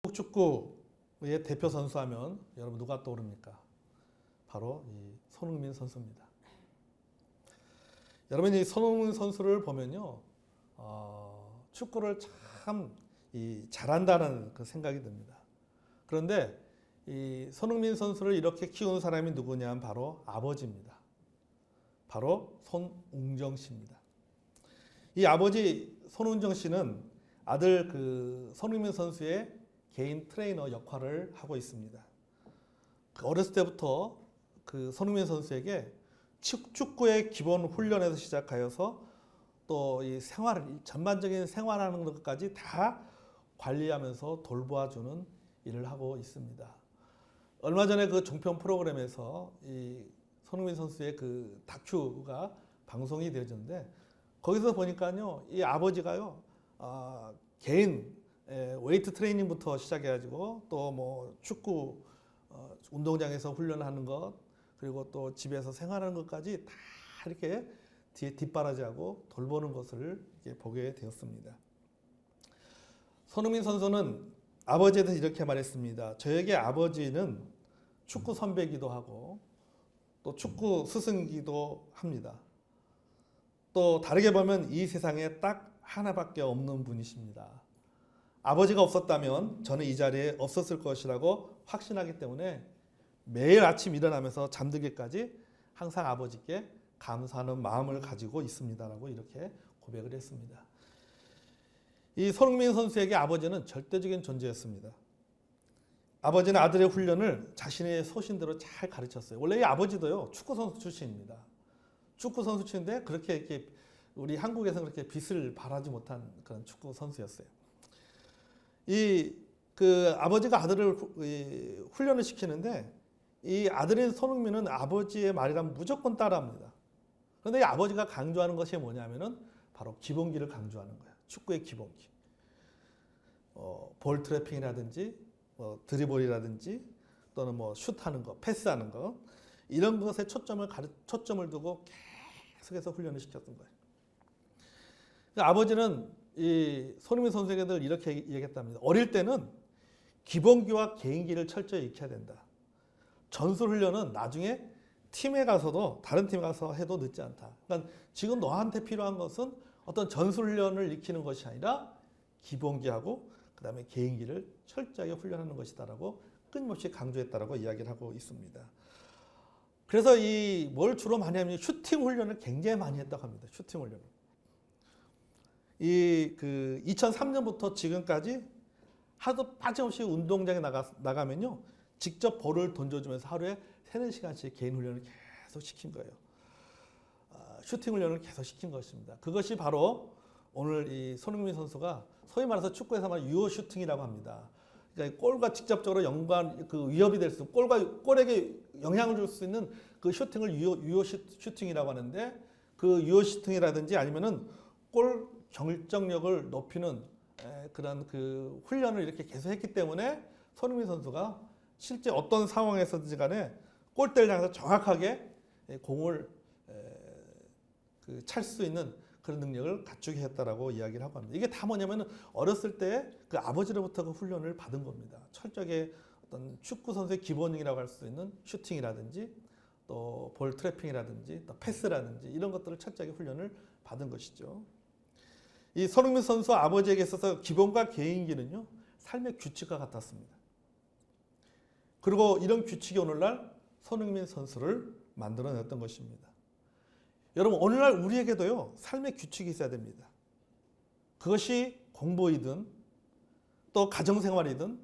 한국 축구의 대표 선수하면 여러분 누가 떠오릅니까? 바로 이 손흥민 선수입니다. 여러분이 손흥민 선수를 보면요, 축구를 참 잘한다는 그 생각이 듭니다. 그런데 이 손흥민 선수를 이렇게 키우는 사람이 누구냐면 바로 아버지입니다. 바로 손웅정 씨입니다. 이 아버지 손웅정 씨는 아들 그 손흥민 선수의 개인 트레이너 역할을 하고 있습니다. 어렸을 때부터 그 손흥민 선수에게 축구의 기본 훈련에서 시작하여서 또 이 전반적인 생활하는 것까지 다 관리하면서 돌보아주는 일을 하고 있습니다. 얼마 전에 그 종편 프로그램에서 이 손흥민 선수의 그 다큐가 방송이 되어졌는데 거기서 보니까요, 이 아버지가요, 개인 웨이트 트레이닝부터 시작해가지고 또 뭐 축구 운동장에서 훈련하는 것, 그리고 또 집에서 생활하는 것까지 다 이렇게 뒤에 뒷바라지하고 돌보는 것을 보게 되었습니다. 손흥민 선수는 아버지에 대해서 이렇게 말했습니다. 저에게 아버지는 축구 선배이기도 하고 또 축구 스승이기도 합니다. 또 다르게 보면 이 세상에 딱 하나밖에 없는 분이십니다. 아버지가 없었다면 저는 이 자리에 없었을 것이라고 확신하기 때문에 매일 아침 일어나면서 잠들기까지 항상 아버지께 감사하는 마음을 가지고 있습니다라고 이렇게 고백을 했습니다. 이 손흥민 선수에게 아버지는 절대적인 존재였습니다. 아버지는 아들의 훈련을 자신의 소신대로 잘 가르쳤어요. 원래 이 아버지도요, 축구 선수 출신입니다. 축구 선수 출신인데 그렇게 이렇게 우리 한국에서 그렇게 빛을 발하지 못한 그런 축구 선수였어요. 그 아버지가 아들을 훈련을 시키는데 이 아들인 손흥민은 아버지의 말이라면 무조건 따라합니다. 그런데 이 아버지가 강조하는 것이 뭐냐면은 바로 기본기를 강조하는 거예요. 축구의 기본기. 볼 트래핑이라든지 드리블이라든지 또는 뭐 슛하는 거, 패스하는 거, 이런 것에 초점을 두고 계속해서 훈련을 시켰던 거예요. 아버지는 이 손흥민 선수에게 늘 이렇게 얘기했답니다. 어릴 때는 기본기와 개인기를 철저히 익혀야 된다. 전술 훈련은 나중에 팀에 가서도 다른 팀에 가서 해도 늦지 않다. 그러니까 지금 너한테 필요한 것은 어떤 전술 훈련을 익히는 것이 아니라 기본기하고 그다음에 개인기를 철저하게 훈련하는 것이다라고 끊임없이 강조했다라고 이야기를 하고 있습니다. 그래서 뭘 주로 많이 하면 슈팅 훈련을 굉장히 많이 했다고 합니다. 슈팅 훈련을. 2003년부터 지금까지 하도 빠짐없이 운동장에 나가면요, 직접 볼을 던져주면서 하루에 3-4시간씩 개인 훈련을 계속 시킨 거예요. 슈팅 훈련을 계속 시킨 것입니다. 그것이 바로 오늘 이 손흥민 선수가 소위 말해서 축구에서 말하는 유효 슈팅이라고 합니다. 그러니까 골과 직접적으로 위협이 될 수, 골에게 영향을 줄 수 있는 그 슈팅을 유효 슈팅이라고 하는데, 그 유효 슈팅이라든지 아니면은 골 결정력을 높이는 그런 그 훈련을 이렇게 계속 했기 때문에 손흥민 선수가 실제 어떤 상황에서든지 간에 골대를 향해서 정확하게 공을 찰 수 있는 그런 능력을 갖추게 했다라고 이야기를 하고 합니다. 이게 다 뭐냐면 어렸을 때 그 아버지로부터 그 훈련을 받은 겁니다. 철저하게 어떤 축구 선수의 기본이라고 할 수 있는 슈팅이라든지 또 볼 트래핑이라든지 또 패스라든지 이런 것들을 철저하게 훈련을 받은 것이죠. 이 손흥민 선수 아버지에게 있어서 기본과 개인기는요, 삶의 규칙과 같았습니다. 그리고 이런 규칙이 오늘날 손흥민 선수를 만들어냈던 것입니다. 여러분, 오늘날 우리에게도요, 삶의 규칙이 있어야 됩니다. 그것이 공부이든 또 가정생활이든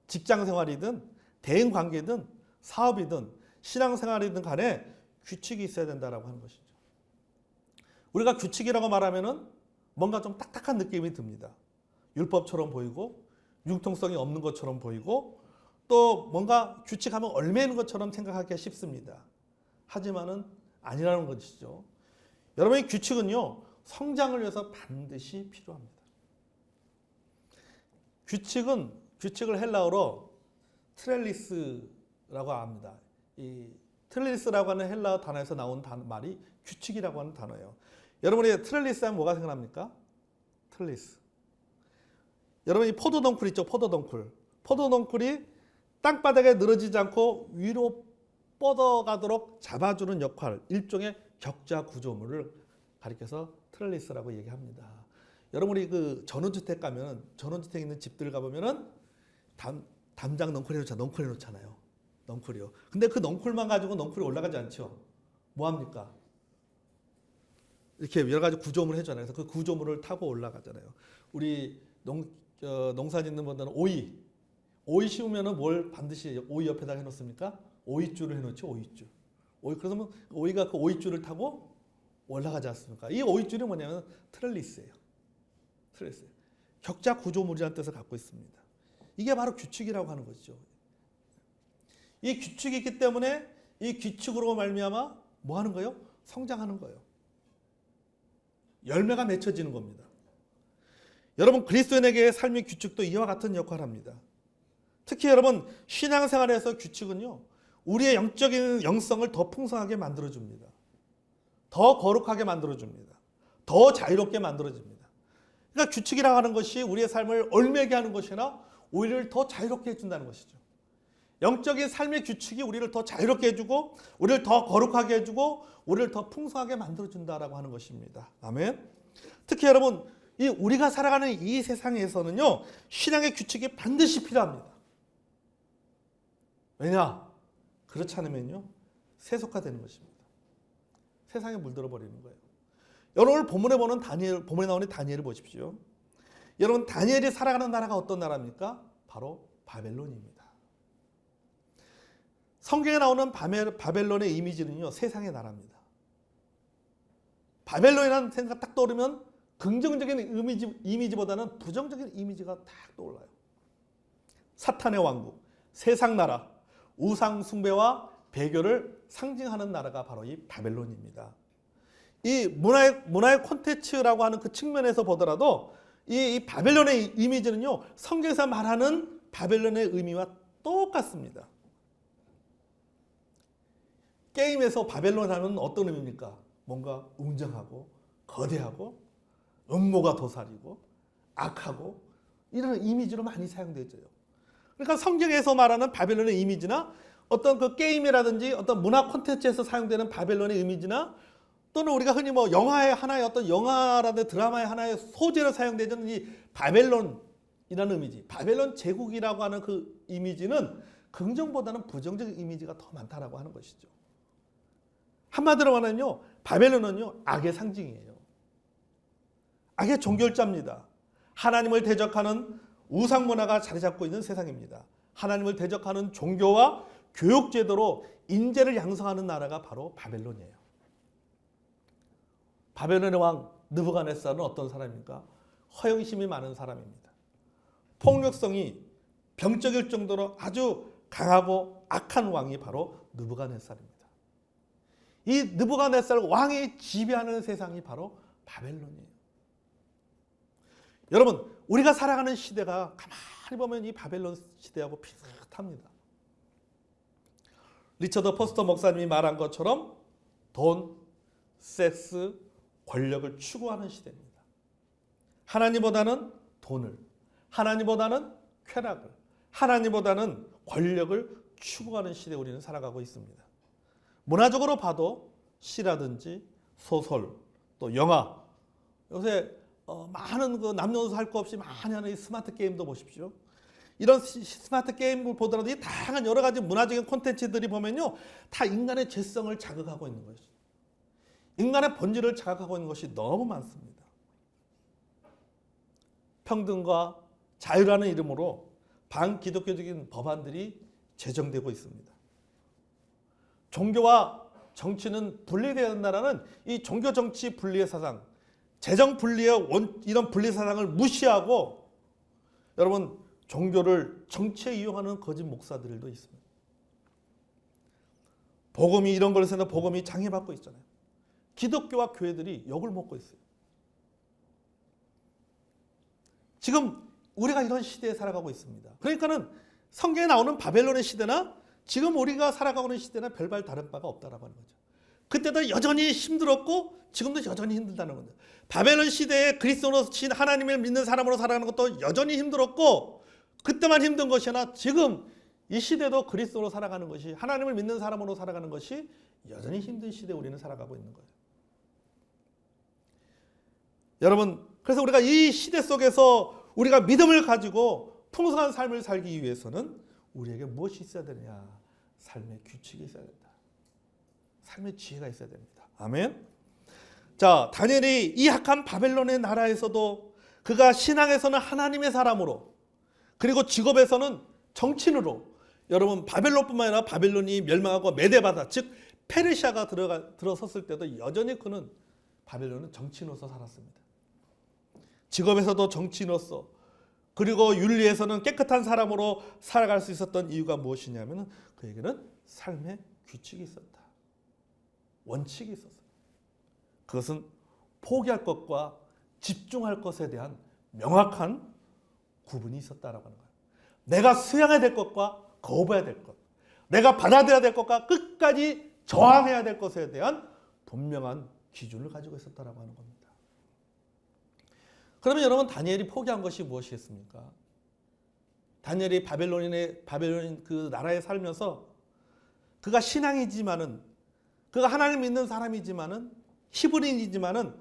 직장생활이든 대인관계든 사업이든 신앙생활이든 간에 규칙이 있어야 된다라고 하는 것이죠. 우리가 규칙이라고 말하면은 뭔가 좀 딱딱한 느낌이 듭니다. 율법처럼 보이고 융통성이 없는 것처럼 보이고 또 뭔가 규칙하면 얽매이는 것처럼 생각하기가 쉽습니다. 하지만은 아니라는 것이죠. 여러분의 규칙은요, 성장을 위해서 반드시 필요합니다. 규칙을 헬라어로 트렐리스라고 합니다. 이 트렐리스라고 하는 헬라어 단어에서 나온 말이 규칙이라고 하는 단어예요. 여러분이 트렐리스 하면 뭐가 생각납니까? 트렐리스. 여러분이 포도덩쿨 있죠? 포도덩쿨. 포도 넝쿨이 땅바닥에 늘어지지 않고 위로 뻗어가도록 잡아주는 역할, 일종의 격자 구조물을 가리켜서 트렐리스라고 얘기합니다. 여러분이 그 전원주택 가면, 전원주택 있는 집들 가보면은 담장 넝쿨 해놓잖아요. 넝쿨이요. 근데 그 넝쿨만 가지고 넝쿨이 올라가지 않죠. 뭐 합니까? 이렇게 여러 가지 구조물을 해주잖아요. 그래서 그 구조물을 타고 올라가잖아요. 우리 농사 짓는 분들은 오이 씌우면은 뭘 반드시 오이 옆에다 해놓습니까? 오이줄을 해놓죠. 오이줄. 그러면 오이가 그 오이줄을 타고 올라가지 않습니까? 이 오이줄이 뭐냐면 트렐리스예요. 트렐리스. 격자 구조물이라는 뜻을 갖고 있습니다. 이게 바로 규칙이라고 하는 것이죠. 이 규칙이 있기 때문에 이 규칙으로 말미암아 뭐 하는 거예요? 성장하는 거예요. 열매가 맺혀지는 겁니다. 여러분, 그리스도인에게 삶의 규칙도 이와 같은 역할을 합니다. 특히 여러분, 신앙생활에서 규칙은요, 우리의 영적인 영성을 더 풍성하게 만들어줍니다. 더 거룩하게 만들어줍니다. 더 자유롭게 만들어줍니다. 그러니까 규칙이라고 하는 것이 우리의 삶을 얼매게 하는 것이나 우리를 더 자유롭게 해준다는 것이죠. 영적인 삶의 규칙이 우리를 더 자유롭게 해주고 우리를 더 거룩하게 해주고 우리를 더 풍성하게 만들어준다라고 하는 것입니다. 아멘. 특히 여러분, 우리가 살아가는 이 세상에서는요, 신앙의 규칙이 반드시 필요합니다. 왜냐? 그렇지 않으면요, 세속화되는 것입니다. 세상에 물들어 버리는 거예요. 여러분, 본문에 나오는 다니엘을 보십시오. 여러분, 다니엘이 살아가는 나라가 어떤 나라입니까? 바로 바벨론입니다. 성경에 나오는 바벨론의 이미지는요, 세상의 나라입니다. 바벨론이라는 생각 딱 떠오르면 긍정적인 이미지보다는 부정적인 이미지가 딱 떠올라요. 사탄의 왕국, 세상 나라, 우상 숭배와 배교를 상징하는 나라가 바로 이 바벨론입니다. 이 문화의 콘텐츠라고 하는 그 측면에서 보더라도 이 바벨론의 이미지는요, 성경에서 말하는 바벨론의 의미와 똑같습니다. 게임에서 바벨론 하면 어떤 의미입니까? 뭔가 웅장하고 거대하고 음모가 도사리고 악하고 이런 이미지로 많이 사용되죠. 그러니까 성경에서 말하는 바벨론의 이미지나 어떤 그 게임이라든지 어떤 문화 콘텐츠에서 사용되는 바벨론의 이미지나 또는 우리가 흔히 뭐 영화의 하나의 어떤 영화라든지 드라마의 하나의 소재로 사용되는 이 바벨론이라는 이미지, 바벨론 제국이라고 하는 그 이미지는 긍정보다는 부정적인 이미지가 더 많다라고 하는 것이죠. 한마디로 말하면요, 바벨론은요, 악의 상징이에요. 악의 종결자입니다. 하나님을 대적하는 우상 문화가 자리 잡고 있는 세상입니다. 하나님을 대적하는 종교와 교육 제도로 인재를 양성하는 나라가 바로 바벨론이에요. 바벨론의 왕 느부갓네살은 어떤 사람입니까? 허영심이 많은 사람입니다. 폭력성이 병적일 정도로 아주 강하고 악한 왕이 바로 느부갓네살입니다. 이 느부갓네살 왕이 지배하는 세상이 바로 바벨론이에요. 여러분, 우리가 살아가는 시대가 가만히 보면 이 바벨론 시대하고 비슷합니다. 리처드 포스터 목사님이 말한 것처럼 돈, 섹스, 권력을 추구하는 시대입니다. 하나님보다는 돈을, 하나님보다는 쾌락을, 하나님보다는 권력을 추구하는 시대에 우리는 살아가고 있습니다. 문화적으로 봐도 시라든지 소설, 또 영화, 요새 많은 그 남녀노소 할 거 없이 많이 하는 이 스마트 게임도 보십시오. 이런 스마트 게임을 보더라도 이 다양한 여러 가지 문화적인 콘텐츠들이 보면요, 다 인간의 죄성을 자극하고 있는 것이죠. 인간의 본질을 자극하고 있는 것이 너무 많습니다. 평등과 자유라는 이름으로 반기독교적인 법안들이 제정되고 있습니다. 종교와 정치는 분리되어야 한다는 이 종교 정치 분리의 사상, 재정 분리의 이런 분리 사상을 무시하고 여러분, 종교를 정치에 이용하는 거짓 목사들도 있습니다. 복음이 이런 걸 해서 복음이 장애받고 있잖아요. 기독교와 교회들이 욕을 먹고 있어요. 지금 우리가 이런 시대에 살아가고 있습니다. 그러니까는 성경에 나오는 바벨론의 시대나 지금 우리가 살아가고 있는 시대나 별반 다른 바가 없다라고 하는 거죠. 그때도 여전히 힘들었고 지금도 여전히 힘들다는 겁니다. 바벨론 시대에 그리스도로 친 하나님을 믿는 사람으로 살아가는 것도 여전히 힘들었고 그때만 힘든 것이 아니라 지금 이 시대도 그리스도로 살아가는 것이, 하나님을 믿는 사람으로 살아가는 것이 여전히 힘든 시대에 우리는 살아가고 있는 거예요. 여러분, 그래서 우리가 이 시대 속에서 우리가 믿음을 가지고 풍성한 삶을 살기 위해서는 우리에게 무엇이 있어야 되느냐? 삶의 규칙이 있어야 된다. 삶의 지혜가 있어야 됩니다. 아멘. 자, 다니엘이 이 악한 바벨론의 나라에서도 그가 신앙에서는 하나님의 사람으로, 그리고 직업에서는 정치인으로, 여러분 바벨론뿐만 아니라 바벨론이 멸망하고 메데바다, 즉 페르시아가 들어섰을 때도 여전히 그는 바벨론은 정치인으로서 살았습니다. 직업에서도 정치인으로서, 그리고 윤리에서는 깨끗한 사람으로 살아갈 수 있었던 이유가 무엇이냐면 그에게는 삶의 규칙이 있었다. 원칙이 있었어요. 그것은 포기할 것과 집중할 것에 대한 명확한 구분이 있었다라고 하는 거예요. 내가 수용해야 될 것과 거부해야 될 것, 내가 받아들여야 될 것과 끝까지 저항해야 될 것에 대한 분명한 기준을 가지고 있었다라고 하는 겁니다. 그러면 여러분, 다니엘이 포기한 것이 무엇이겠습니까? 다니엘이 바벨론 그 나라에 살면서 그가 신앙이지만은, 그가 하나님 믿는 사람이지만은, 히브리인이지만은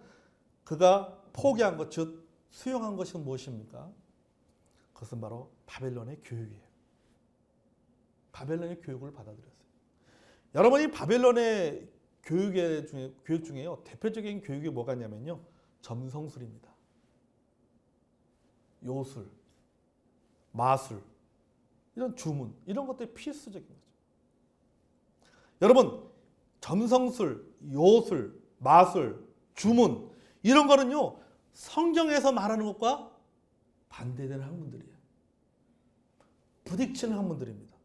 그가 포기한 것, 즉 수용한 것이 무엇입니까? 그것은 바로 바벨론의 교육이에요. 바벨론의 교육을 받아들였어요. 여러분이 바벨론의 교육 중에요, 대표적인 교육이 뭐가 있냐면요, 점성술입니다. 요술, 마술, 이런 주문, 이런 것들이 필수적인 거죠. 여러분, 점성술, 요술, 마술, 주문, 이런 거는요, 성경에서 말하는 것과 반대되는 학문들이에요. 부딪히는 학문들입니다.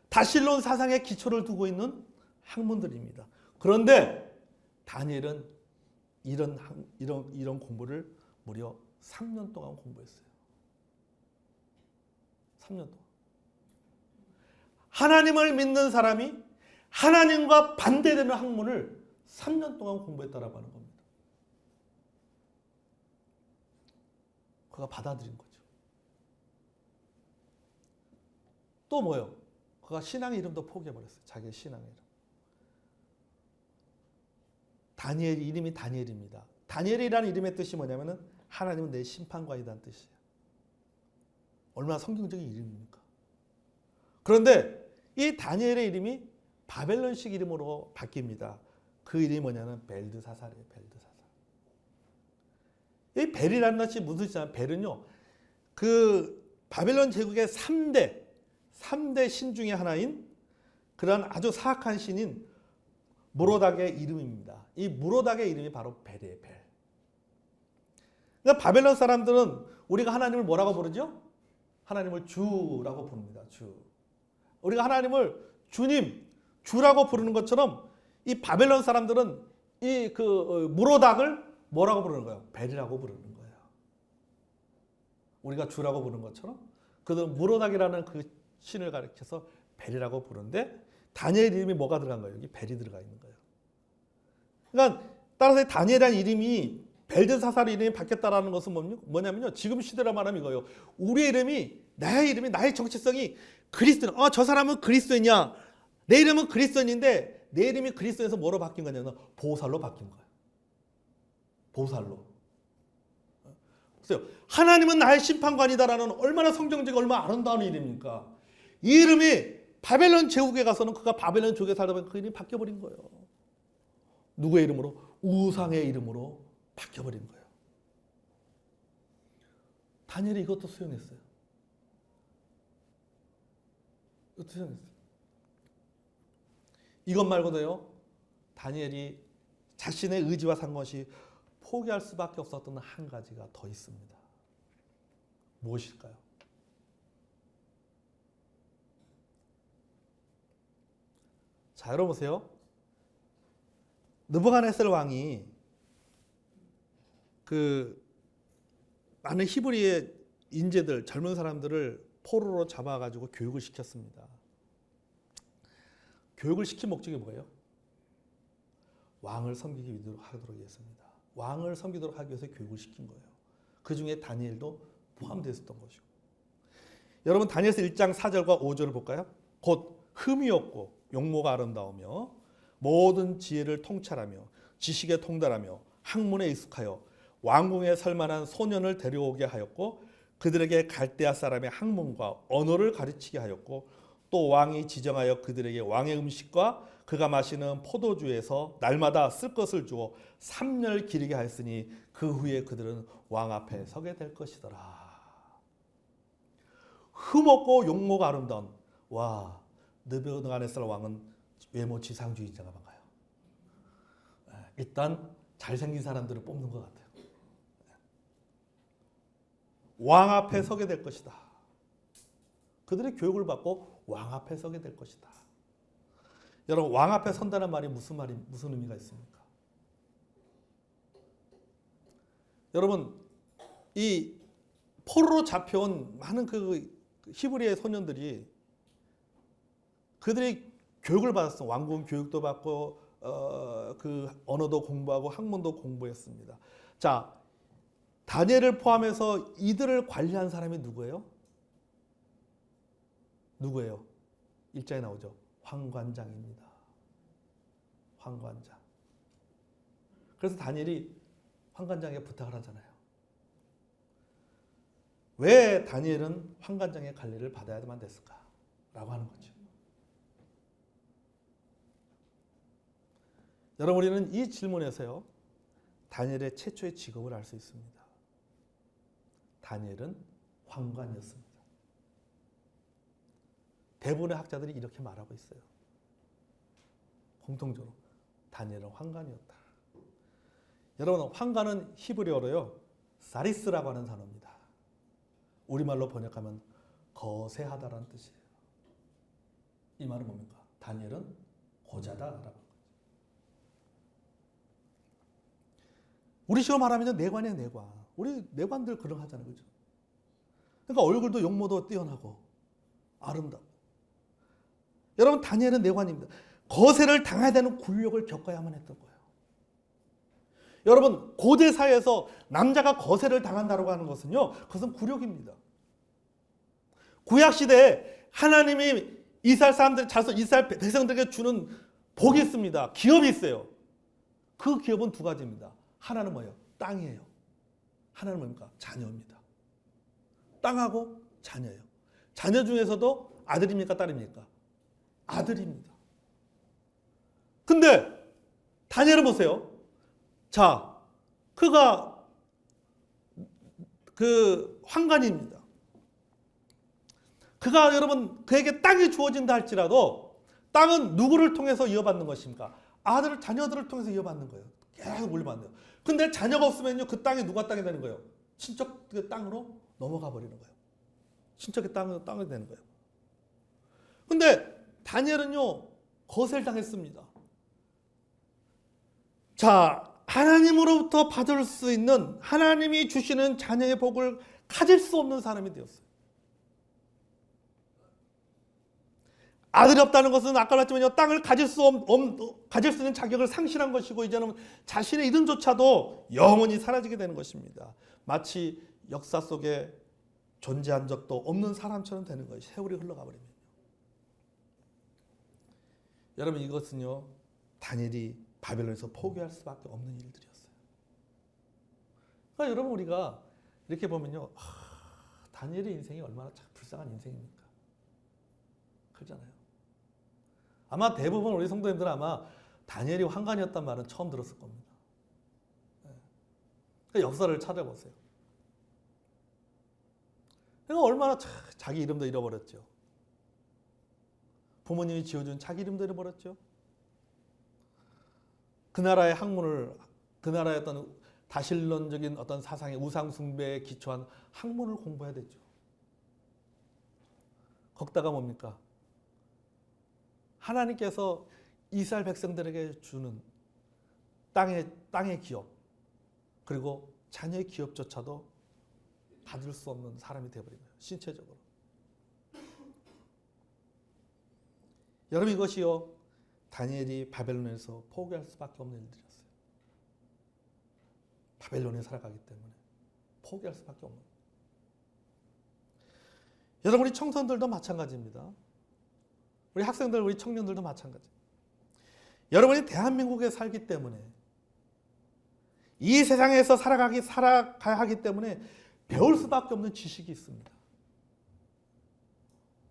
다실론 사상의 기초를 두고 있는 학문들입니다. 그런데 다니엘은 이런 공부를 무려 3년 동안 공부했어요. 3년 동안. 하나님을 믿는 사람이 하나님과 반대되는 학문을 3년 동안 공부했다라고 하는 겁니다. 그가 받아들인 거죠. 또 뭐예요? 그가 신앙의 이름도 포기해버렸어요. 자기의 신앙의 이름. 다니엘, 이름이 다니엘입니다. 다니엘이라는 이름의 뜻이 뭐냐면은 하나님은 내 심판관이라는 뜻이에요. 얼마나 성경적인 이름입니까? 그런데 이 다니엘의 이름이 바벨론식 이름으로 바뀝니다. 그 이름이 뭐냐면 벨드사살이에요. 벨드사살. 이 벨이라는 것이 무슨 뜻이냐면, 벨은요, 그 바벨론 제국의 3대 신 중에 하나인 그런 아주 사악한 신인 무로닥의 이름입니다. 이 무로닥의 이름이 바로 벨이에요. 벨. 그러니까 바벨론 사람들은 우리가 하나님을 뭐라고 부르죠? 하나님을 주라고 부릅니다. 주. 우리가 하나님을 주님, 주라고 부르는 것처럼 이 바벨론 사람들은 이 무로닥을 뭐라고 부르는 거예요? 벨이라고 부르는 거예요. 우리가 주라고 부르는 것처럼 그들은 무로닥이라는 그 신을 가리켜서 벨이라고 부르는데, 다니엘 이름이 뭐가 들어간 거예요? 여기 벨이 들어가 있는 거예요. 그러니까 따라서 다니엘이라는 이름이 벨드사살 이름이 바뀌었다라는 것은 뭐냐면요, 지금 시대로 말하면 이거예요. 우리의 이름이, 나의 이름이, 나의 정체성이 그리스도인, 저 사람은 그리스도인이야. 내 이름은 그리스도인인데 내 이름이 그리스도인에서 뭐로 바뀐 거냐면 보살로 바뀐 거예요. 보살로. 그래서 하나님은 나의 심판관이다라는 얼마나 성경적이고 얼마나 아름다운 이름입니까? 이 이름이 바벨론 제국에 가서는 그가 바벨론 제국에 살다 보니까 그 이름이 바뀌어버린 거예요. 누구의 이름으로? 우상의 이름으로 바뀌어버린 거예요. 다니엘이 이것도 수용했어요. 이것도 수용했어요. 이것 말고도요, 다니엘이 자신의 의지와 상관없이 포기할 수밖에 없었던 한 가지가 더 있습니다. 무엇일까요? 자, 여러분 보세요. 느부갓네살 왕이 그 많은 히브리의 인재들, 젊은 사람들을 포로로 잡아가지고 교육을 시켰습니다. 교육을 시킨 목적이 뭐예요? 왕을 섬기기 하도록 위해서입니다. 왕을 섬기도록 하기 위해서 교육을 시킨 거예요. 그 중에 다니엘도 포함되어 있었던 것이고. 여러분 다니엘서 1장 4절과 5절을 볼까요? 곧 흠이 없고 용모가 아름다우며 모든 지혜를 통찰하며 지식에 통달하며 학문에 익숙하여 왕궁에 설 만한 소년을 데려오게 하였고 그들에게 갈대아 사람의 학문과 언어를 가르치게 하였고 또 왕이 지정하여 그들에게 왕의 음식과 그가 마시는 포도주에서 날마다 쓸 것을 주어 3년 기르게 하였으니 그 후에 그들은 왕 앞에 서게 될 것이더라. 흠없고 용모가 아름다운 와 느부갓네살 왕은 외모 지상주의자가 많아요. 일단 잘생긴 사람들을 뽑는 것 같아요. 왕 앞에 서게 될 것이다. 그들이 교육을 받고 왕 앞에 서게 될 것이다. 여러분 왕 앞에 선다는 말이 무슨 의미가 있습니까? 여러분 이 포로로 잡혀온 많은 그 히브리의 소년들이 그들이 교육을 받았어. 왕궁 교육도 받고 그 언어도 공부하고 학문도 공부했습니다. 자, 다니엘을 포함해서 이들을 관리한 사람이 누구예요? 누구예요? 일장에 나오죠. 황관장입니다. 황관장. 그래서 다니엘이 황관장에게 부탁을 하잖아요. 왜 다니엘은 황관장의 관리를 받아야만 됐을까? 라고 하는 거죠. 여러분 우리는 이 질문에서요. 다니엘의 최초의 직업을 알 수 있습니다. 다니엘은 황관이었습니다. 대부분의 학자들이 이렇게 말하고 있어요. 공통적으로 다니엘은 황관이었다. 여러분 황관은 히브리어로요. 사리스라고 하는 단어입니다. 우리말로 번역하면 거세하다라는 뜻이에요. 이 말은 뭡니까? 다니엘은 고자다라고. 우리 식으로 말하면 내관이에요, 내관. 우리 내관들 그런 거 하잖아요, 그죠? 그러니까 얼굴도 용모도 뛰어나고 아름답고. 여러분 다니엘은 내관입니다. 거세를 당해야 되는 굴욕을 겪어야만 했던 거예요. 여러분 고대 사회에서 남자가 거세를 당한다고 하는 것은요, 그것은 굴욕입니다. 구약 시대에 하나님이 이스라엘 사람들, 이스라엘 백성들에게 주는 복이 있습니다. 기업이 있어요. 그 기업은 두 가지입니다. 하나는 뭐예요? 땅이에요. 하나는 뭡니까? 자녀입니다. 땅하고 자녀예요. 자녀 중에서도 아들입니까? 딸입니까? 아들입니다. 근데 다니엘을 보세요. 자, 그가 그 황관입니다. 그가 여러분 그에게 땅이 주어진다 할지라도 땅은 누구를 통해서 이어받는 것입니까? 자녀들을 통해서 이어받는 거예요. 계속 물려받는 거예요. 근데 자녀가 없으면요, 그 땅이 누가 땅이 되는 거예요? 친척의 땅으로 넘어가 버리는 거예요. 친척의 땅이 되는 거예요. 근데 다니엘은요, 거세를 당했습니다. 자, 하나님으로부터 받을 수 있는 하나님이 주시는 자녀의 복을 가질 수 없는 사람이 되었어요. 아들이 없다는 것은 아까 말했지만요, 땅을 가질 수 있는 자격을 상실한 것이고 이제는 자신의 이름조차도 영원히 사라지게 되는 것입니다. 마치 역사 속에 존재한 적도 없는 사람처럼 되는 거예요. 세월이 흘러가 버리면. 여러분 이것은요, 다니엘이 바벨론에서 포기할 수밖에 없는 일들이었어요. 그러니까 여러분 우리가 이렇게 보면요, 다니엘의 인생이 얼마나 참 불쌍한 인생입니까? 그렇잖아요. 아마 대부분 우리 성도님들은 아마 다니엘이 황관이었단 말은 처음 들었을 겁니다. 그러니까 역사를 찾아보세요. 그러니까 얼마나 자기 이름도 잃어버렸죠. 부모님이 지어준 자기 이름도 잃어버렸죠. 그 나라의 학문을, 그 나라의 어떤 다신론적인 어떤 사상의 우상 숭배에 기초한 학문을 공부해야 됐죠. 거기다가 뭡니까? 하나님께서 이스라엘 백성들에게 주는 땅의 기업, 그리고 자녀의 기업조차도 받을 수 없는 사람이 되어버린 거예요. 신체적으로. 여러분 이것이요, 다니엘이 바벨론에서 포기할 수밖에 없는 일들이었어요. 바벨론에 살아가기 때문에 포기할 수밖에 없는. 여러분, 우리 청소년들도 마찬가지입니다. 우리 학생들, 우리 청년들도 마찬가지. 여러분이 대한민국에 살기 때문에, 이 세상에서 살아가야 하기 때문에 배울 수밖에 없는 지식이 있습니다.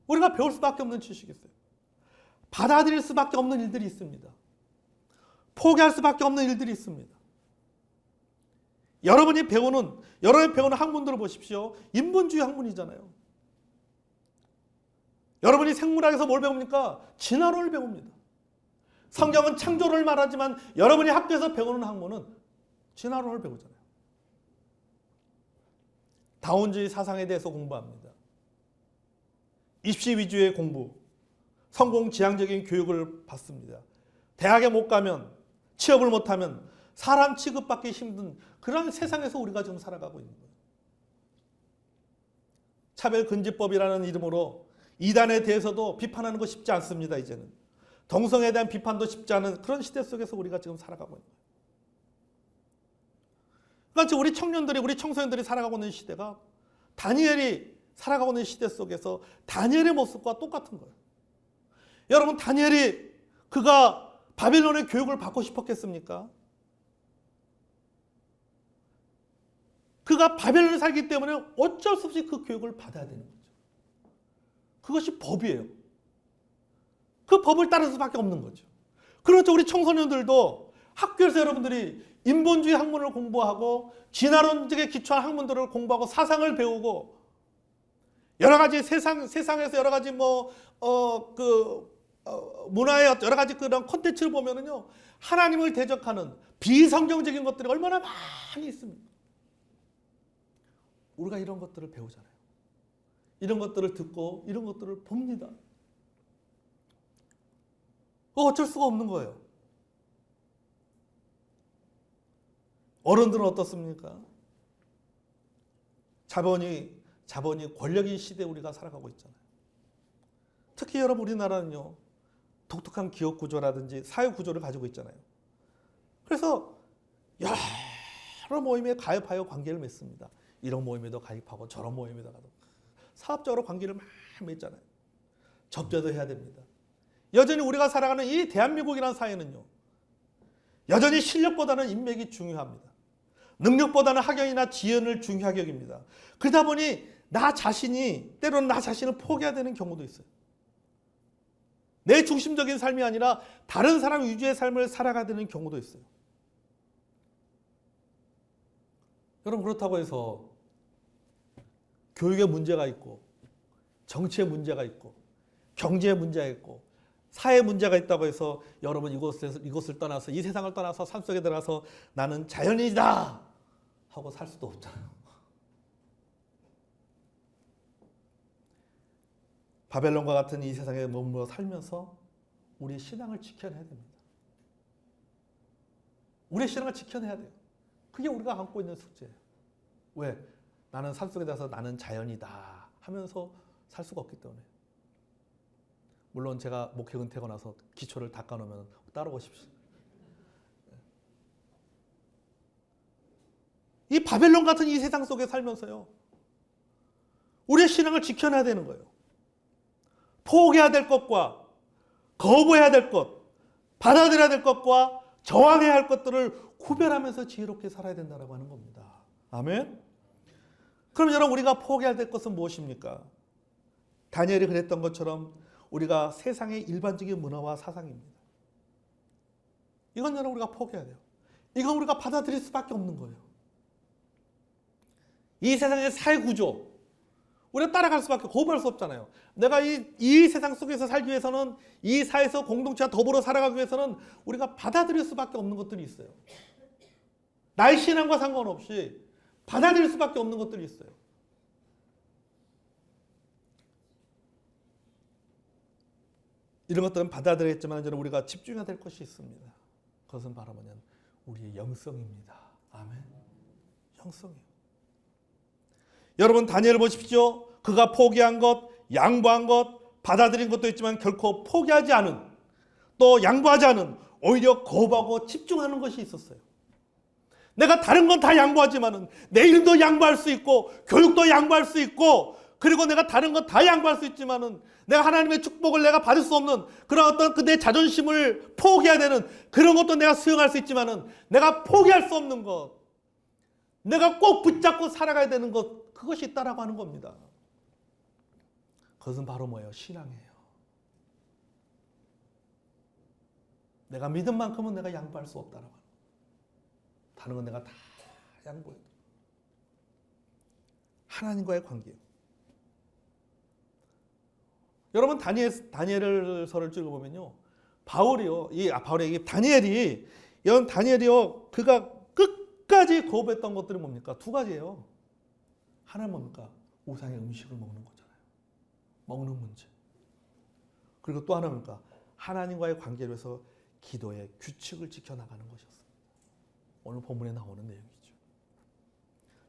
우리가 배울 수밖에 없는 지식이 있어요. 받아들일 수밖에 없는 일들이 있습니다. 포기할 수밖에 없는 일들이 있습니다. 여러분이 배우는 학문들을 보십시오. 인본주의 학문이잖아요. 여러분이 생물학에서 뭘 배웁니까? 진화론을 배웁니다. 성경은 창조를 말하지만 여러분이 학교에서 배우는 학문은 진화론을 배우잖아요. 다원주의 사상에 대해서 공부합니다. 입시 위주의 공부, 성공 지향적인 교육을 받습니다. 대학에 못 가면, 취업을 못하면 사람 취급받기 힘든 그런 세상에서 우리가 지금 살아가고 있는 거예요. 차별금지법이라는 이름으로 이단에 대해서도 비판하는 거 쉽지 않습니다. 이제는 동성애에 대한 비판도 쉽지 않은 그런 시대 속에서 우리가 지금 살아가고 있는 거예요. 그러니까 우리 청년들이, 우리 청소년들이 살아가고 있는 시대가 다니엘이 살아가고 있는 시대 속에서 다니엘의 모습과 똑같은 거예요. 여러분, 다니엘이 그가 바벨론의 교육을 받고 싶었겠습니까? 그가 바벨론에 살기 때문에 어쩔 수 없이 그 교육을 받아야 되는 거죠. 그것이 법이에요. 그 법을 따를 수밖에 없는 거죠. 그렇죠. 우리 청소년들도 학교에서 여러분들이 인본주의 학문을 공부하고 진화론적에 기초한 학문들을 공부하고 사상을 배우고 여러 가지 세상에서 여러 가지 문화의 여러 가지 그런 콘텐츠를 보면은요, 하나님을 대적하는 비성경적인 것들이 얼마나 많이 있습니다. 우리가 이런 것들을 배우잖아요. 이런 것들을 듣고 이런 것들을 봅니다. 어쩔 수가 없는 거예요. 어른들은 어떻습니까? 자본이 권력인 시대에 우리가 살아가고 있잖아요. 특히 여러분, 우리나라는요, 독특한 기업 구조라든지 사회 구조를 가지고 있잖아요. 그래서 여러 모임에 가입하여 관계를 맺습니다. 이런 모임에도 가입하고 저런 모임에도 가고 사업적으로 관계를 많이 맺잖아요. 접대도 해야 됩니다. 여전히 우리가 살아가는 이 대한민국이라는 사회는요, 여전히 실력보다는 인맥이 중요합니다. 능력보다는 학연이나 지연을 중요하게 여깁니다. 그러다 보니 때로는 나 자신을 포기해야 되는 경우도 있어요. 내 중심적인 삶이 아니라 다른 사람 위주의 삶을 살아가야 되는 경우도 있어요. 여러분, 그렇다고 해서 교육에 문제가 있고 정치에 문제가 있고 경제에 문제가 있고 사회에 문제가 있다고 해서 여러분 이곳을 떠나서, 이 세상을 떠나서 산속에 들어가서 나는 자연인이다 하고 살 수도 없잖아요. 바벨론과 같은 이 세상에 머물러 살면서 우리의 신앙을 지켜내야 됩니다. 우리의 신앙을 지켜내야 돼요. 그게 우리가 안고 있는 숙제예요. 왜? 나는 산속에 들어가서 나는 자연이다 하면서 살 수가 없기 때문에. 물론 제가 목회 은퇴하고 나서 기초를 닦아놓으면 따라오십시오. 이 바벨론 같은 이 세상 속에 살면서요, 우리의 신앙을 지켜내야 되는 거예요. 포기해야 될 것과 거부해야 될 것, 받아들여야 될 것과 저항해야 할 것들을 구별하면서 지혜롭게 살아야 된다고 하는 겁니다. 아멘? 그럼 여러분, 우리가 포기해야 될 것은 무엇입니까? 다니엘이 그랬던 것처럼 우리가 세상의 일반적인 문화와 사상입니다. 이건 여러분, 우리가 포기해야 돼요. 이건 우리가 받아들일 수밖에 없는 거예요. 이 세상의 사회 구조, 우리가 따라갈 수밖에, 거부할 수 없잖아요. 내가 이 세상 속에서 살기 위해서는, 이 사회에서 공동체와 더불어 살아가기 위해서는 우리가 받아들일 수밖에 없는 것들이 있어요. 나의 신앙과 상관없이 받아들일 수밖에 없는 것들이 있어요. 이런 것들은 받아들였지만 우리가 집중해야 될 것이 있습니다. 그것은 바로 뭐냐면 우리의 영성입니다. 아멘. 영성이에요. 여러분, 다니엘을 보십시오. 그가 포기한 것, 양보한 것, 받아들인 것도 있지만 결코 포기하지 않은, 또 양보하지 않은, 오히려 거부하고 집중하는 것이 있었어요. 내가 다른 건 다 양보하지만은 내 일도 양보할 수 있고 교육도 양보할 수 있고 그리고 내가 다른 거 다 양보할 수 있지만은 내가 하나님의 축복을 내가 받을 수 없는 그런 어떤 그 내 자존심을 포기해야 되는 그런 것도 내가 수용할 수 있지만은 내가 포기할 수 없는 것, 내가 꼭 붙잡고 살아가야 되는 것, 그것이 있다라고 하는 겁니다. 그것은 바로 뭐예요? 신앙이에요. 내가 믿은 만큼은 내가 양보할 수 없다라고 하는 거예요. 다른 건 내가 다 양보해요. 하나님과의 관계예요. 여러분 다니엘서를 읽어보면요, 다니엘이요, 그가 끝까지 거부했던 것들이 뭡니까? 두 가지예요. 하나는 뭡니까? 우상의 음식을 먹는 거잖아요. 먹는 문제. 그리고 또 하나 뭡니까? 하나님과의 관계를 위해서 기도의 규칙을 지켜나가는 것이었습니다. 오늘 본문에 나오는 내용이죠.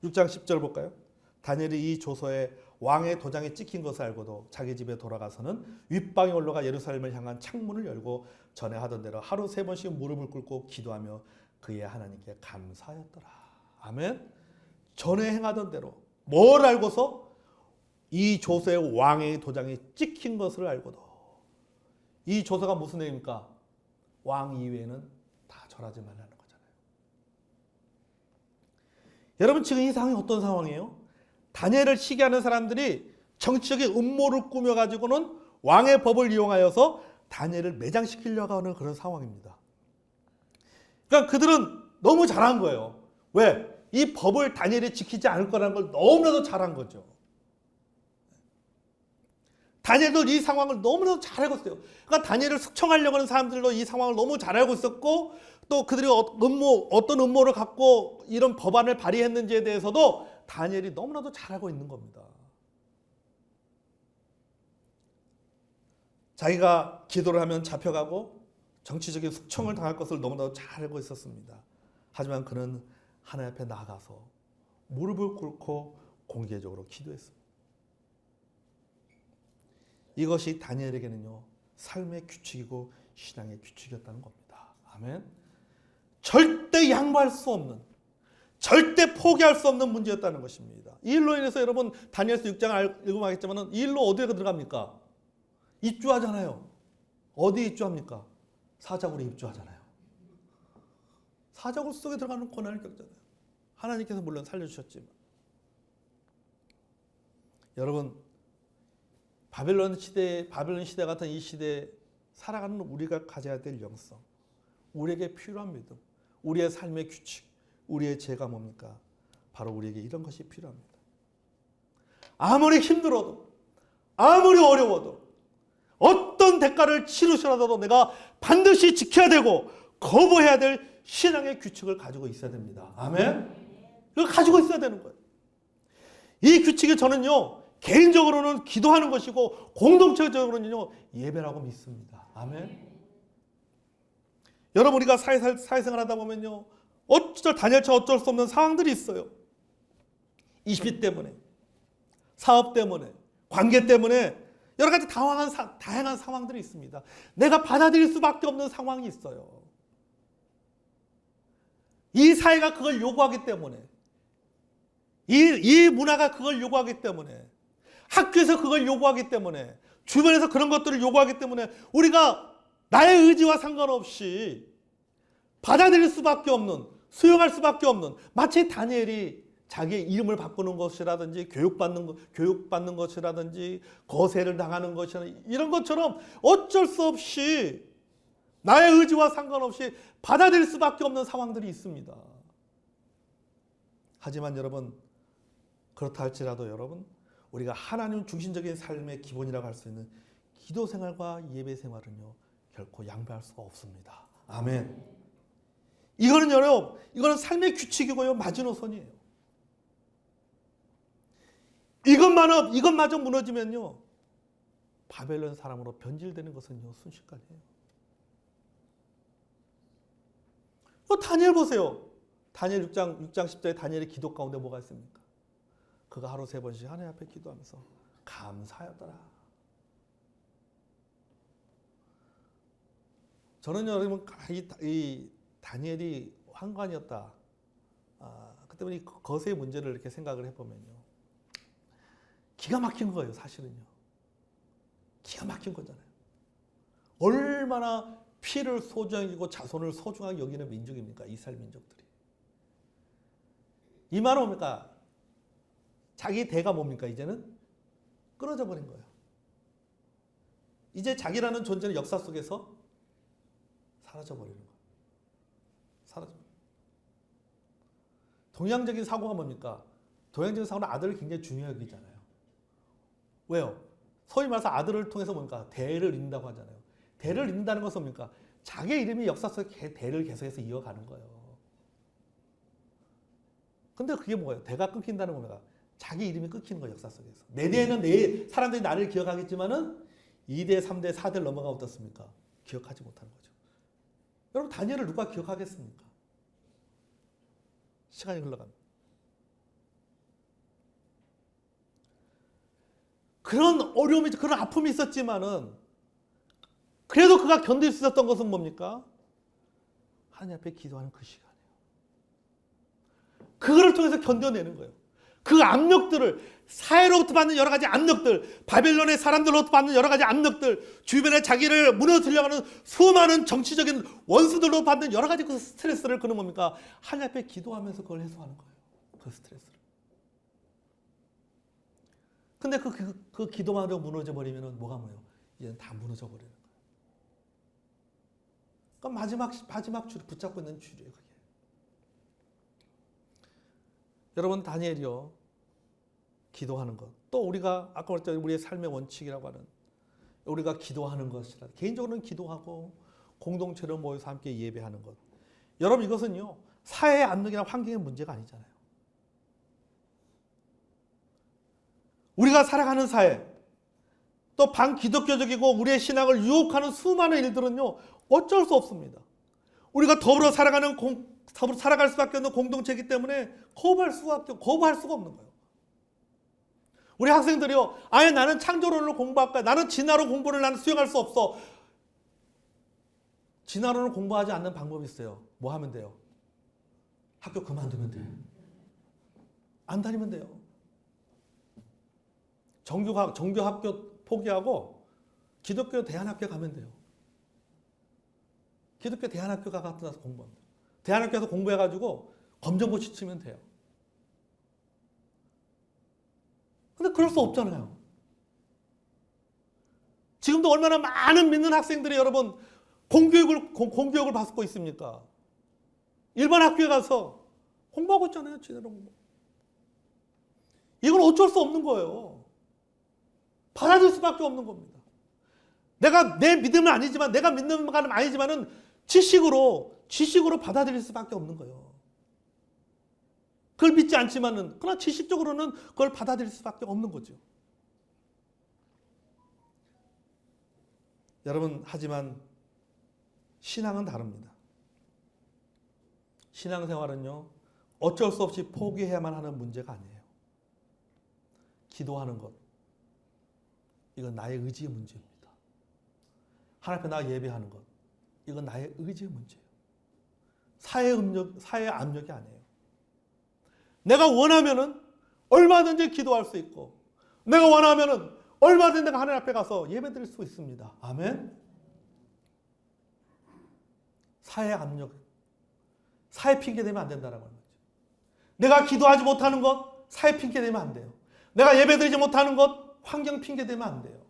6장 10절 볼까요? 다니엘이 이 조서에 왕의 도장에 찍힌 것을 알고도 자기 집에 돌아가서는 윗방에 올라가 예루살렘을 향한 창문을 열고 전에 하던 대로 하루 3번씩 무릎을 꿇고 기도하며 그의 하나님께 감사하였더라. 아멘. 전에 행하던 대로 뭘 알고서? 이 조서에 왕의 도장이 찍힌 것을 알고도. 이 조서가 무슨 내용입니까? 왕 이외에는 다 절하지 말라는 거잖아요. 여러분 지금 이 상황이 어떤 상황이에요? 다니엘을 시기하는 사람들이 정치적인 음모를 꾸며가지고는 왕의 법을 이용하여서 다니엘을 매장시키려고 하는 그런 상황입니다. 그러니까 그들은 너무 잘한 거예요. 왜? 이 법을 다니엘이 지키지 않을 거라는 걸 너무나도 잘한 거죠. 다니엘도 이 상황을 너무나도 잘 알고 있어요. 그러니까 다니엘을 숙청하려고 하는 사람들도 이 상황을 너무 잘 알고 있었고, 또 그들이 어떤 음모를 갖고 이런 법안을 발의했는지에 대해서도 다니엘이 너무나도 잘 알고 있는 겁니다. 자기가 기도를 하면 잡혀가고 정치적인 숙청을 당할 것을 너무나도 잘 알고 있었습니다. 하지만 그는 하나님 앞에 나가서 무릎을 꿇고 공개적으로 기도했습니다. 이것이 다니엘에게는요, 삶의 규칙이고 신앙의 규칙이었다는 겁니다. 아멘. 절대 양보할 수 없는, 절대 포기할 수 없는 문제였다는 것입니다. 이 일로 인해서 여러분 다니엘서 6장을 읽으면 알겠지만 이 일로 어디에 들어갑니까? 입주하잖아요. 어디 입주합니까? 사자굴에 입주하잖아요. 사자굴 속에 들어가는 고난을 겪잖아요. 하나님께서 물론 살려주셨지만. 여러분 바벨론 시대 같은 이 시대에 살아가는 우리가 가져야 될 영성, 우리에게 필요한 믿음, 우리의 삶의 규칙, 우리의 죄가 뭡니까? 바로 우리에게 이런 것이 필요합니다. 아무리 힘들어도, 아무리 어려워도, 어떤 대가를 치르시더라도 내가 반드시 지켜야 되고 거부해야 될 신앙의 규칙을 가지고 있어야 됩니다. 아멘? 이걸 가지고 있어야 되는 거예요. 이 규칙이 저는요, 개인적으로는 기도하는 것이고 공동체적으로는요, 예배라고 믿습니다. 아멘? 여러분 우리가 사회생활 하다 보면요, 다니엘처럼 어쩔 수 없는 상황들이 있어요. 이슈 때문에, 사업 때문에, 관계 때문에 여러 가지 다양한 상황들이 있습니다. 내가 받아들일 수밖에 없는 상황이 있어요. 이 사회가 그걸 요구하기 때문에, 이 문화가 그걸 요구하기 때문에, 학교에서 그걸 요구하기 때문에, 주변에서 그런 것들을 요구하기 때문에 우리가 나의 의지와 상관없이 받아들일 수밖에 없는, 수용할 수밖에 없는, 마치 다니엘이 자기의 이름을 바꾸는 것이라든지 교육받는 것이라든지 거세를 당하는 것이라든지 이런 것처럼 어쩔 수 없이 나의 의지와 상관없이 받아들일 수밖에 없는 상황들이 있습니다. 하지만 여러분 그렇다 할지라도 여러분 우리가 하나님 중심적인 삶의 기본이라고 할 수 있는 기도 생활과 예배 생활은요 결코 양보할 수가 없습니다. 아멘. 이거는 여러분 이거는 삶의 규칙이고요 마지노선이에요. 이것마저 무너지면요 바벨론 사람으로 변질되는 것은요 순식간이에요. 다니엘 보세요. 다니엘 6장 10절에 다니엘의 기도 가운데 뭐가 있습니까? 그가 하루 3번씩 하나님 앞에 기도하면서 감사하였더라. 저는 여러분 이 다니엘이 환관이었다. 그 때문에 거세의 문제를 이렇게 생각을 해보면요. 기가 막힌 거예요, 사실은요. 기가 막힌 거잖아요. 얼마나 피를 소중하게 여기고 자손을 소중하게 여기는 민족입니까? 이스라엘 민족들이. 이 말은 뭡니까? 자기 대가 뭡니까? 이제는 끊어져 버린 거예요. 이제 자기라는 존재는 역사 속에서 사라져 버리는 거예요. 사라져. 동양적인 사고가 뭡니까? 동양적인 사고는 아들을 굉장히 중요하게 여기잖아요. 왜요? 소위 말해서 아들을 통해서 뭡니까? 대를 잇는다고 하잖아요. 대를 잇는다는 것은 뭡니까? 자기 이름이 역사 속에 대를 계속해서 이어가는 거예요. 근데 그게 뭐예요? 대가 끊긴다는 겁니다. 자기 이름이 끊기는 거예요, 역사 속에서. 내 대에는 내 사람들이 나를 기억하겠지만은 2대, 3대, 4대를 넘어가 어떻습니까? 기억하지 못하는 거죠. 여러분, 다니엘을 누가 기억하겠습니까? 시간이 흘러갑니다. 그런 어려움이, 그런 아픔이 있었지만은 그래도 그가 견딜 수 있었던 것은 뭡니까? 하나님 앞에 기도하는 그 시간이에요. 그거를 통해서 견뎌내는 거예요. 그 압력들을, 사회로부터 받는 여러 가지 압력들, 바벨론의 사람들로부터 받는 여러 가지 압력들, 주변에 자기를 무너뜨리려고 하는 수많은 정치적인 원수들로 받는 여러 가지 그 스트레스를 그는 뭡니까? 하나님 앞에 기도하면서 그걸 해소하는 거예요. 그 스트레스를. 근데 그 기도만으로 무너져 버리면 뭐가 뭐예요? 이제는 다 무너져 버리는 거예요. 그러니까 마지막 줄 붙잡고 있는 줄이에요, 그게. 여러분, 다니엘이요, 기도하는 것. 또 우리가 아까 말했던 우리의 삶의 원칙이라고 하는 우리가 기도하는 것이라. 개인적으로는 기도하고 공동체로 모여서 함께 예배하는 것. 여러분, 이것은요, 사회의 압력이나 환경의 문제가 아니잖아요. 우리가 살아가는 사회, 또 반기독교적이고 우리의 신앙을 유혹하는 수많은 일들은요, 어쩔 수 없습니다. 우리가 더불어 살아갈 수밖에 없는 공동체이기 때문에 거부할 수가 없는 거예요. 우리 학생들이요, 아예 나는 창조론을 공부할 거야. 나는 진화론 공부를 나는 수용할 수 없어. 진화론을 공부하지 않는 방법이 있어요. 뭐 하면 돼요? 학교 그만두면 돼요. 안 다니면 돼요. 정규 학교 포기하고 기독교 대안학교 가면 돼요. 기독교 대안학교 가서 공부합니다. 대안학교에서 공부해가지고 검정고시 치면 돼요. 근데 그럴 수 없잖아요. 지금도 얼마나 많은 믿는 학생들이 여러분 공교육을 받고 있습니까? 일반 학교에 가서 공부하고 있잖아요. 제대로 공부. 이건 어쩔 수 없는 거예요. 받아들일 수밖에 없는 겁니다. 내가 내 믿음은 아니지만, 내가 믿는 건 아니지만은 지식으로 받아들일 수밖에 없는 거예요. 그걸 믿지 않지만은, 그러나 지식적으로는 그걸 받아들일 수밖에 없는 거죠. 여러분, 하지만 신앙은 다릅니다. 신앙생활은요, 어쩔 수 없이 포기해야만 하는 문제가 아니에요. 기도하는 것, 이건 나의 의지의 문제입니다. 하나님 앞에 나 예배하는 것, 이건 나의 의지의 문제예요. 사회의 압력이 아니에요. 내가 원하면은 얼마든지 기도할 수 있고, 내가 원하면은 얼마든지 내가 하나님 앞에 가서 예배드릴 수 있습니다. 아멘. 사회의 압력, 사회 핑계 대면 안 된다는 거죠. 내가 기도하지 못하는 것, 사회 핑계 대면 안 돼요. 내가 예배드리지 못하는 것, 환경 핑계 대면 안 돼요.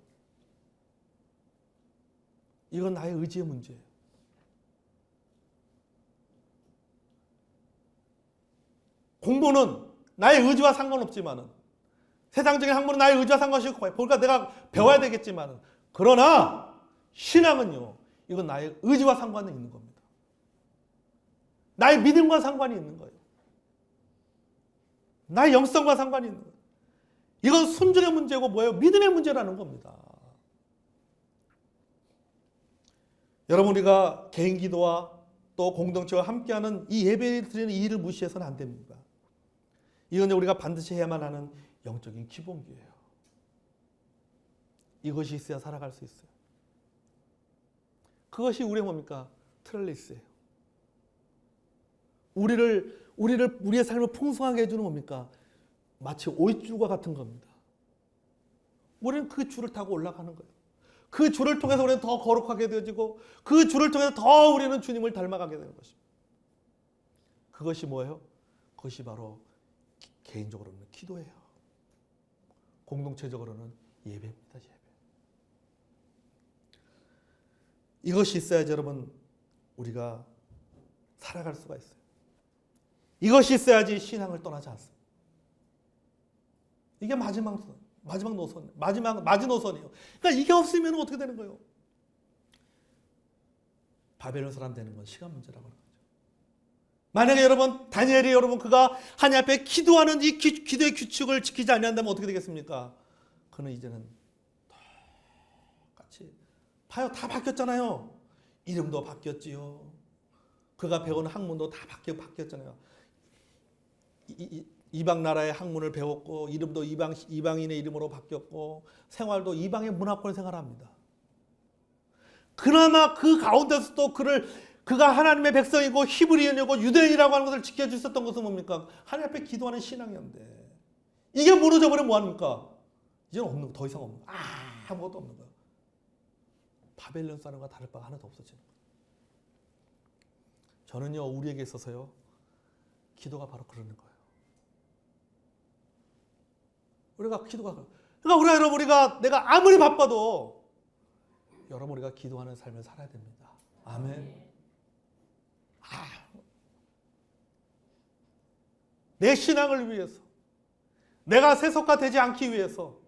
이건 나의 의지의 문제예요. 공부는 나의 의지와 상관없지만은, 세상적인 학문은 나의 의지와 상관없이 그러니까 내가 배워야 되겠지만은, 그러나 신앙은요, 이건 나의 의지와 상관이 있는 겁니다. 나의 믿음과 상관이 있는 거예요. 나의 영성과 상관이 있는 거예요. 이건 순종의 문제고 뭐예요? 믿음의 문제라는 겁니다. 여러분, 우리가 개인 기도와 또 공동체와 함께하는 이 예배를 드리는 이 일을 무시해서는 안 됩니다. 이건 우리가 반드시 해야만 하는 영적인 기본기예요. 이것이 있어야 살아갈 수 있어요. 그것이 우리의 뭡니까? 트렐리스예요. 우리의 삶을 풍성하게 해주는 뭡니까? 마치 오이줄과 같은 겁니다. 우리는 그 줄을 타고 올라가는 거예요. 그 줄을 통해서 우리는 더 거룩하게 되어지고 그 줄을 통해서 더 우리는 주님을 닮아가게 되는 것입니다. 그것이 뭐예요? 그것이 바로 개인적으로는 기도예요. 공동체적으로는 예배입니다. 예배. 이것이 있어야지 여러분 우리가 살아갈 수가 있어요. 이것이 있어야지 신앙을 떠나지 않습니다. 이게 마지막 노선, 마지노선이에요. 그러니까 이게 없으면 어떻게 되는 거예요? 바벨론 사람 되는 건 시간 문제라고 하는 거죠. 만약에 여러분 다니엘이 여러분 그가 하나님 앞에 기도하는 이 기도의 규칙을 지키지 않는다면 어떻게 되겠습니까? 그는 이제는 똑같이 봐요. 다 바뀌었잖아요. 이름도 바뀌었지요. 그가 배운 학문도 다 바뀌었잖아요. 이방 나라의 학문을 배웠고 이름도 이방인의 이름으로 바뀌었고 생활도 이방의 문화권 생활합니다. 그나마 그 가운데서도 그가 하나님의 백성이고 히브리인이고 유대인이라고 하는 것을 지켜줄 수 있었던 것은 뭡니까? 하나님 앞에 기도하는 신앙이었는데 이게 무너져 버리면 뭐합니까? 이제는 없는 더 이상 없는 거예요. 아무것도 없는 거예요. 바벨론 사람과 다를 바가 하나도 없어지는 거예요. 저는요 우리에게 있어서요 기도가 바로 그러는 거예요. 우리가 내가 아무리 바빠도 여러분 우리가 기도하는 삶을 살아야 됩니다. 아멘. 내 신앙을 위해서 내가 세속화 되지 않기 위해서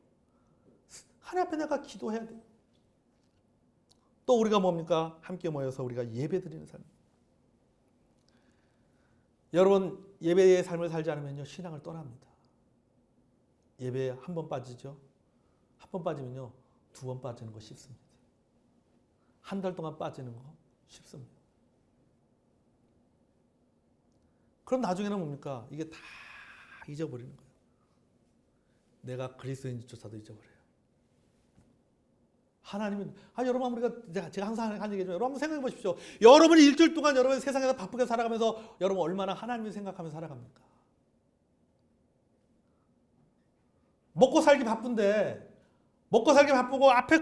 하나님 앞에 내가 기도해야 돼요. 또 우리가 뭡니까? 함께 모여서 우리가 예배 드리는 삶. 여러분 예배의 삶을 살지 않으면요 신앙을 떠납니다. 예배에 한 번 빠지죠. 한 번 빠지면요 2번 빠지는 거 쉽습니다. 한 달 동안 빠지는 거 쉽습니다. 그럼 나중에는 뭡니까? 이게 다 잊어버리는 거예요. 내가 그리스도인조차도 잊어버려요. 하나님은 여러분 우리가 제가 항상 하는 얘기지만 여러분 한번 생각해 보십시오. 여러분이 일주일 동안 여러분 세상에서 바쁘게 살아가면서 여러분 얼마나 하나님을 생각하면서 살아갑니까? 먹고 살기 바쁜데 먹고 살기 바쁘고 앞에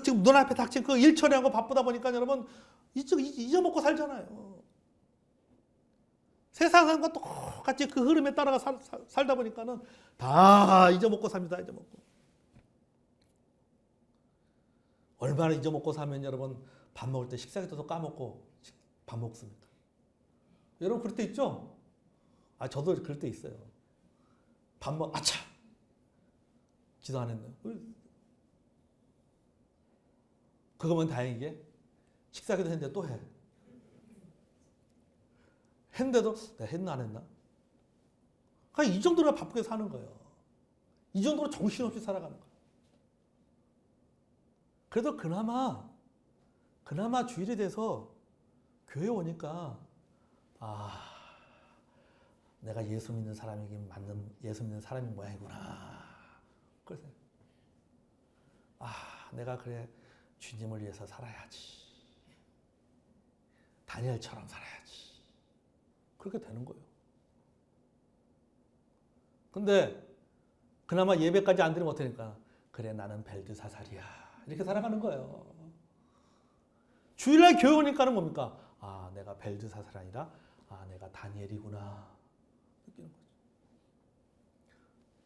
지금 눈앞에 닥친 그 일 처리하고 바쁘다 보니까 여러분 잊어먹고 살잖아요. 세상 사람과 똑같이 그 흐름에 따라가 살다 보니까는 다 잊어먹고 삽니다. 잊어먹고. 얼마나 잊어먹고 사면 여러분 밥 먹을 때 식사기도 까먹고 밥 먹습니까? 여러분 그럴 때 있죠? 저도 그럴 때 있어요. 아차! 기도 안 했네요. 그거면 다행이게 식사기도 했는데 또 해. 했는데도 내가 했나 안 했나? 그러니까 이 정도로 바쁘게 사는 거예요. 이 정도로 정신없이 살아가는 거예요. 그래도 그나마 주일이 돼서 교회 오니까 내가 예수 믿는 사람이긴 맞는 예수 믿는 사람인 모양이구나. 그래서 내가 그래 주님을 위해서 살아야지. 다니엘처럼 살아야지. 그렇게 되는 거예요. 근데 그나마 예배까지 안 드리면 어떡하니까 그래 나는 벨드사살이야. 이렇게 살아가는 거예요. 주일날 교회 오니까는 뭡니까? 내가 벨드사살이 아니라 내가 다니엘이구나. 느끼는 거죠.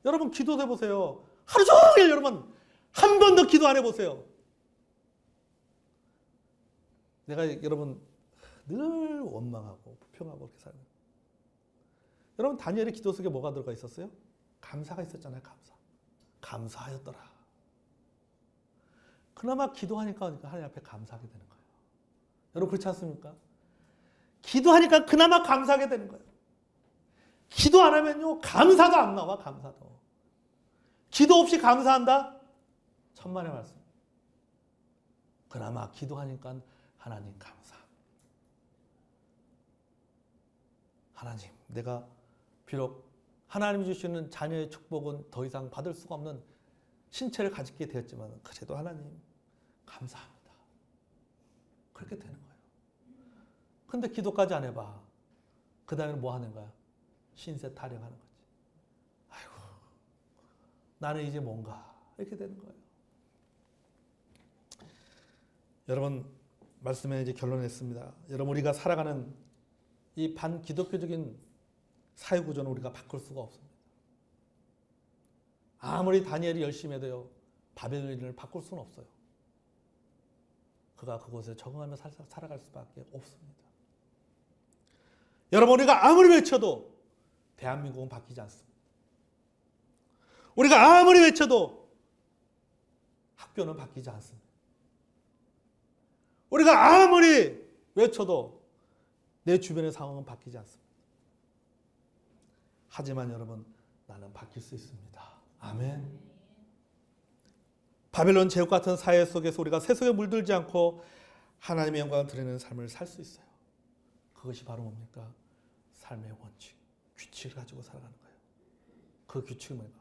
여러분 기도해 보세요. 하루 종일 여러분 한 번도 기도 안 해보세요. 내가 여러분 늘 원망하고 불평하고 그렇게 살아요. 여러분 다니엘의 기도 속에 뭐가 들어가 있었어요? 감사가 있었잖아요. 감사하였더라. 그나마 기도하니까 하나님 앞에 감사하게 되는 거예요. 여러분 그렇지 않습니까? 기도하니까 그나마 감사하게 되는 거예요. 기도 안 하면요 감사도 안 나와. 감사도. 기도 없이 감사한다? 천만의 말씀. 그나마 기도하니까 하나님 감사. 하나님 내가 비록 하나님이 주시는 자녀의 축복은 더 이상 받을 수가 없는 신체를 가지게 되었지만 그래도 하나님 감사합니다. 그렇게 되는 거예요. 근데 기도까지 안 해봐. 그 다음에는 뭐 하는 거야? 신세 타령하는 거지. 아이고 나는 이제 뭔가 이렇게 되는 거예요. 여러분, 말씀에 이제 결론냈습니다. 여러분, 우리가 살아가는 이 반기독교적인 사회 구조는 우리가 바꿀 수가 없습니다. 아무리 다니엘이 열심히 해도요, 바벨론을 바꿀 수는 없어요. 그가 그곳에 적응하며 살아갈 수밖에 없습니다. 여러분, 우리가 아무리 외쳐도 대한민국은 바뀌지 않습니다. 우리가 아무리 외쳐도 학교는 바뀌지 않습니다. 우리가 아무리 외쳐도 내 주변의 상황은 바뀌지 않습니다. 하지만 여러분, 나는 바뀔 수 있습니다. 아멘. 바벨론 제국 같은 사회 속에서 우리가 세속에 물들지 않고 하나님의 영광을 드리는 삶을 살 수 있어요. 그것이 바로 뭡니까? 삶의 원칙, 규칙을 가지고 살아가는 거예요. 그 규칙은 뭐가?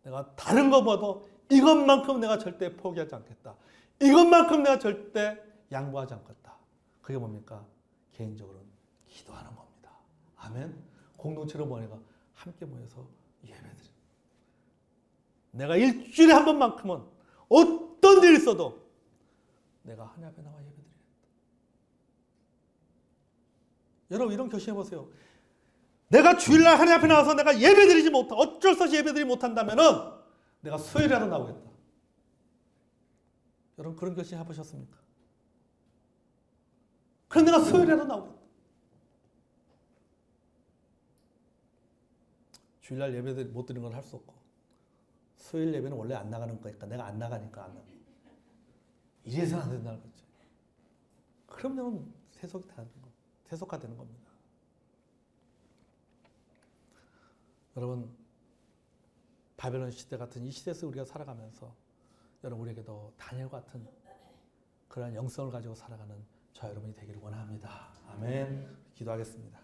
내가 다른 것보다 이것만큼 내가 절대 포기하지 않겠다. 이것만큼 내가 절대 양보하지 않겠다. 그게 뭡니까? 개인적으로는 기도하는 겁니다. 아멘. 공동체로 모여가 함께 모여서 예배드립니다. 내가 일주일에 한 번만큼은 어떤 일이 있어도 내가 하나님 앞에 나와 예배드리겠다. 여러분, 이런 결심해 보세요. 내가 주일날 하나님 앞에 나와서 내가 예배드리지 못하, 어쩔 수 없이 예배드리지 못한다면은 내가 수요일이라도 나오겠다. 여러분, 그런 결심 해보셨습니까? 그럼 내가 수요일이라도 나오겠다. 주일날 예배 못 드리는 건 할 수 없고, 수요일 예배는 원래 안 나가는 거니까 내가 안 나가니까 안 나가. 이래서는 안 된다는 거죠. 그러면 세속화되는 겁니다. 여러분, 바벨론 시대 같은 이 시대에서 우리가 살아가면서 여러분, 우리에게도 다니엘 같은 그런 영성을 가지고 살아가는 저 여러분이 되기를 원합니다. 아멘. 기도하겠습니다.